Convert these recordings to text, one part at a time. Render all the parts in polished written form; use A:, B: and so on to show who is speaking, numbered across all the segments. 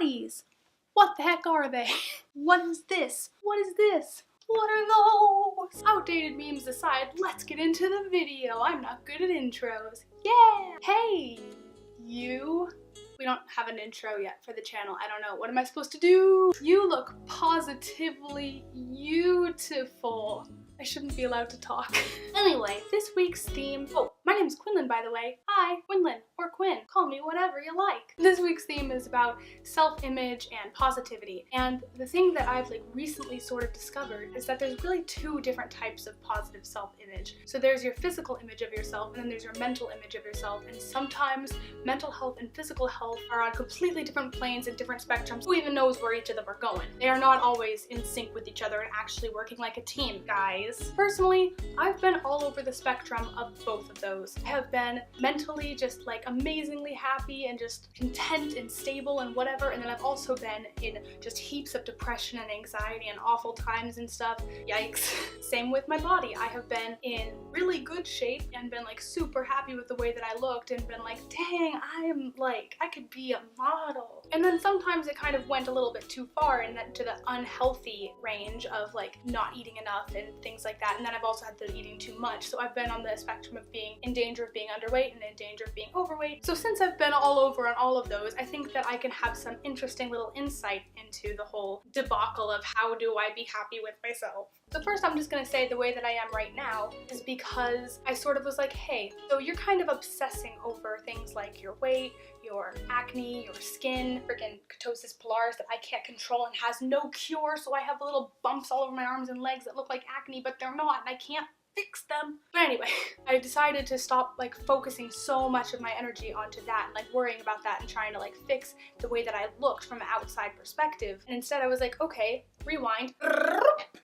A: bodies. What the heck are they? What is this? What is this? What are those? Outdated memes aside, let's get into the video. I'm not good at intros. Yeah! Hey! You? We don't have an intro yet for the channel. I don't know. What am I supposed to do? You look positively beautiful. I shouldn't be allowed to talk. Anyway, this week's theme... Oh, my name's Quinlyn, by the way. Hi, Quinlyn, or Quinn. Call me whatever you like. This week's theme is about self-image and positivity. And the thing that I've recently sort of discovered is that there's really two different types of positive self-image. So there's your physical image of yourself, and then there's your mental image of yourself. And sometimes mental health and physical health are on completely different planes and different spectrums. Who even knows where each of them are going? They are not always in sync with each other and actually working like a team, guys. Personally, I've been all over the spectrum of both of those. I have been mentally just amazingly happy and just content and stable and whatever, and then I've also been in just heaps of depression and anxiety and awful times and stuff. Yikes. Same with my body. I have been in really good shape and been super happy with the way that I looked and been dang, I could be a model. And then sometimes it kind of went a little bit too far and then to the unhealthy range of not eating enough and things like that. And then I've also had the eating too much. So I've been on the spectrum of being in danger of being underweight and in danger of being overweight. So since I've been all over on all of those, I think that I can have some interesting little insight into the whole debacle of how do I be happy with myself. So first I'm just gonna say the way that I am right now is because I sort of was hey, so you're kind of obsessing over things like your weight, your acne, your skin, freaking Ketosis pilaris that I can't control and has no cure, so I have little bumps all over my arms and legs that look like acne, but they're not, and I can't fix them. But anyway, I decided to stop focusing so much of my energy onto that and worrying about that and trying to fix the way that I looked from an outside perspective. And instead I was okay, rewind.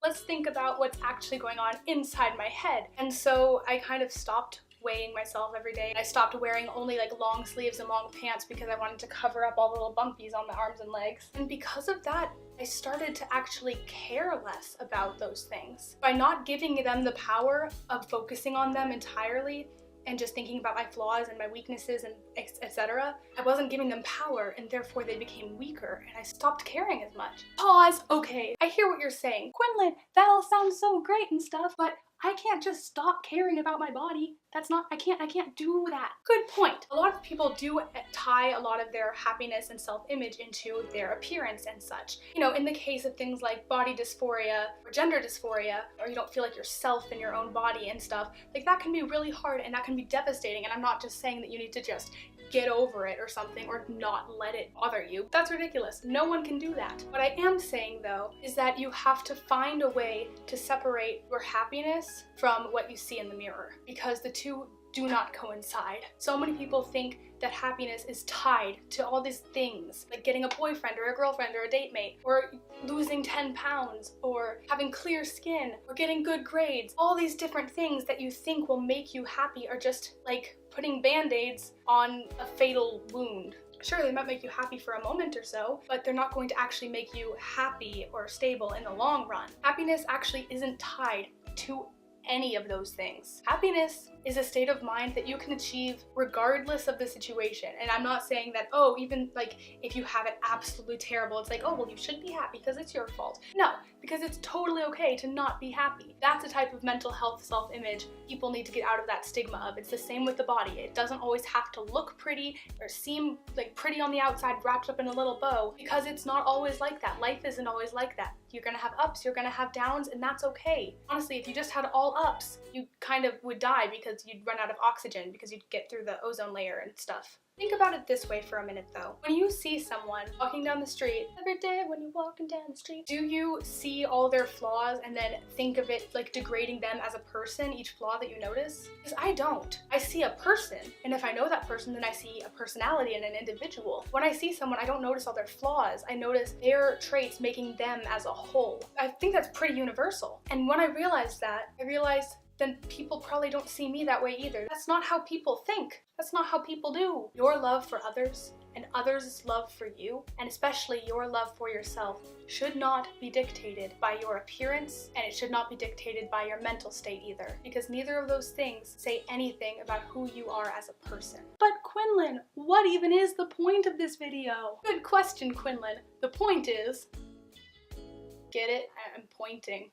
A: Let's think about what's actually going on inside my head. And so I kind of stopped weighing myself every day. I stopped wearing only long sleeves and long pants because I wanted to cover up all the little bumpies on my arms and legs. And because of that, I started to actually care less about those things. By not giving them the power of focusing on them entirely and just thinking about my flaws and my weaknesses and etc., I wasn't giving them power, and therefore they became weaker and I stopped caring as much. Pause. Okay, I hear what you're saying. Quinlyn, that all sounds so great and stuff, but I can't just stop caring about my body. I can't do that. Good point. A lot of people do tie a lot of their happiness and self-image into their appearance and such. In the case of things like body dysphoria or gender dysphoria, or you don't feel like yourself in your own body and stuff, that can be really hard and that can be devastating. And I'm not just saying that you need to just get over it or something or not let it bother you. That's ridiculous. No one can do that. What I am saying though is that you have to find a way to separate your happiness from what you see in the mirror, because the two do not coincide. So many people think that happiness is tied to all these things, like getting a boyfriend or a girlfriend or a date mate, or losing 10 pounds, or having clear skin, or getting good grades. All these different things that you think will make you happy are just putting band-aids on a fatal wound. Sure, they might make you happy for a moment or so, but they're not going to actually make you happy or stable in the long run. Happiness actually isn't tied to any of those things. Happiness is a state of mind that you can achieve regardless of the situation. And I'm not saying that, oh, even if you have it absolutely terrible, it's oh, well, you should be happy because it's your fault. No, because it's totally okay to not be happy. That's a type of mental health self-image people need to get out of that stigma of. It's the same with the body. It doesn't always have to look pretty or seem pretty on the outside wrapped up in a little bow, because it's not always like that. Life isn't always like that. You're gonna have ups, you're gonna have downs, and that's okay. Honestly, if you just had all ups, you kind of would die because you'd run out of oxygen because you'd get through the ozone layer and stuff. Think about it this way for a minute though. When you see someone walking down the street, every day when you're walking down the street, do you see all their flaws and then think of it degrading them as a person, each flaw that you notice? Because I don't. I see a person, and if I know that person, then I see a personality and an individual. When I see someone, I don't notice all their flaws. I notice their traits making them as a whole. I think that's pretty universal. And when I realized that, I realized then people probably don't see me that way either. That's not how people think. That's not how people do. Your love for others and others' love for you, and especially your love for yourself, should not be dictated by your appearance, and it should not be dictated by your mental state either, because neither of those things say anything about who you are as a person. But Quinlyn, what even is the point of this video? Good question, Quinlyn. The point is... Get it? I'm pointing.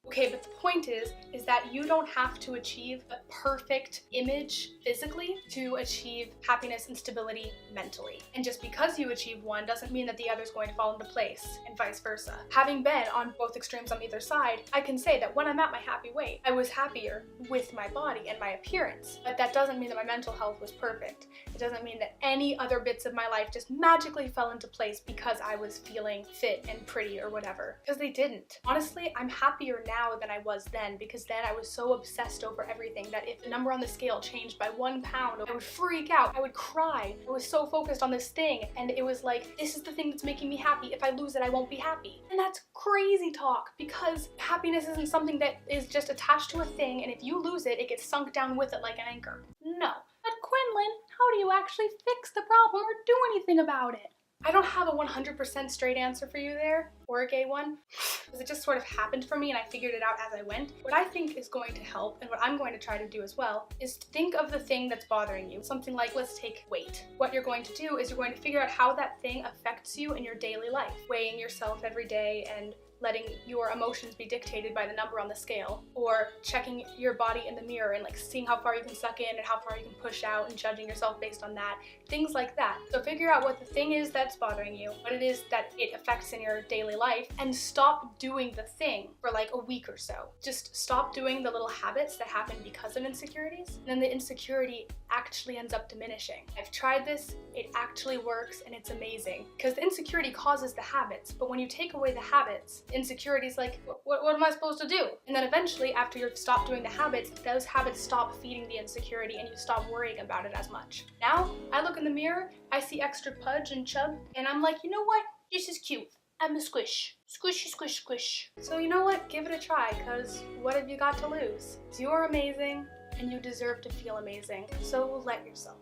A: Okay, but the point is that you don't have to achieve a perfect image physically to achieve happiness and stability mentally. And just because you achieve one doesn't mean that the other's going to fall into place, and vice versa. Having been on both extremes on either side, I can say that when I'm at my happy weight, I was happier with my body and my appearance. But that doesn't mean that my mental health was perfect. It doesn't mean that any other bits of my life just magically fell into place because I was feeling fit and pretty or whatever. Because they didn't. Honestly, I'm happier now than I was then, because then I was so obsessed over everything that if the number on the scale changed by 1 pound, I would freak out, I would cry. I was so focused on this thing, and it was like, this is the thing that's making me happy. If I lose it, I won't be happy. And that's crazy talk, because happiness isn't something that is just attached to a thing, and if you lose it, it gets sunk down with it like an anchor. No. But Quinlyn, how do you actually fix the problem or do anything about it? I don't have a 100% straight answer for you there, or a gay one, because it just sort of happened for me and I figured it out as I went. What I think is going to help, and what I'm going to try to do as well, is think of the thing that's bothering you. Something like, let's take weight. What you're going to do is you're going to figure out how that thing affects you in your daily life. Weighing yourself every day and letting your emotions be dictated by the number on the scale, or checking your body in the mirror and like seeing how far you can suck in and how far you can push out and judging yourself based on that. Things like that. So figure out what the thing is that's bothering you, what it is that it affects in your daily life, and stop doing the thing for like a week or so. Just stop doing the little habits that happen because of insecurities, and then the insecurity actually ends up diminishing. I've tried this, it actually works, and it's amazing. Because the insecurity causes the habits, but when you take away the habits, insecurity is like, what am I supposed to do? And then eventually, after you've stopped doing the habits, those habits stop feeding the insecurity and you stop worrying about it as much. Now, I look in the mirror, I see extra pudge and chub, and I'm like, you know what? This is cute. I'm a squish. Squishy, squish, squish. So you know what? Give it a try, because what have you got to lose? You're amazing, and you deserve to feel amazing. So let yourself.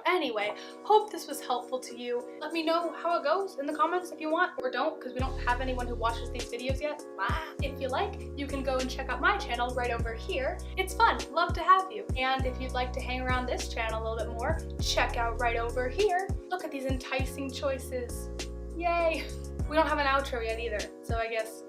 A: Anyway, hope this was helpful to you. Let me know how it goes in the comments if you want, or don't, because we don't have anyone who watches these videos yet. If you like, you can go and check out my channel right over here. It's fun, love to have you. And if you'd like to hang around this channel a little bit more, check out right over here. Look at these enticing choices. Yay! We don't have an outro yet either, so I guess,